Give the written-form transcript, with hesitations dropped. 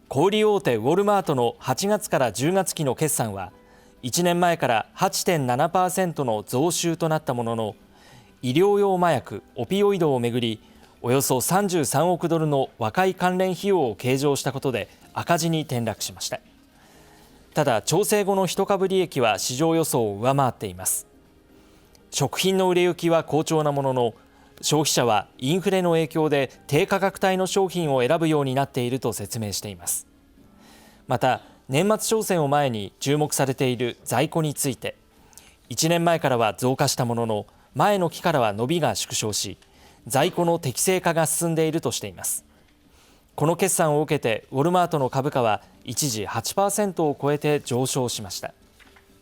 小売大手ウォルマートの8月から10月期の決算は1年前から 8.7% の増収となったものの、医療用麻薬オピオイドをめぐりおよそ33億ドルの和解関連費用を計上したことで赤字に転落しました。ただ調整後の一株利益は市場予想を上回っています。食品の売れ行きは好調なものの、消費者はインフレの影響で低価格帯の商品を選ぶようになっていると説明しています。また年末商戦を前に注目されている在庫について、1年前からは増加したものの前の期からは伸びが縮小し、在庫の適正化が進んでいるとしています。この決算を受けてウォルマートの株価は一時 8% を超えて上昇しました。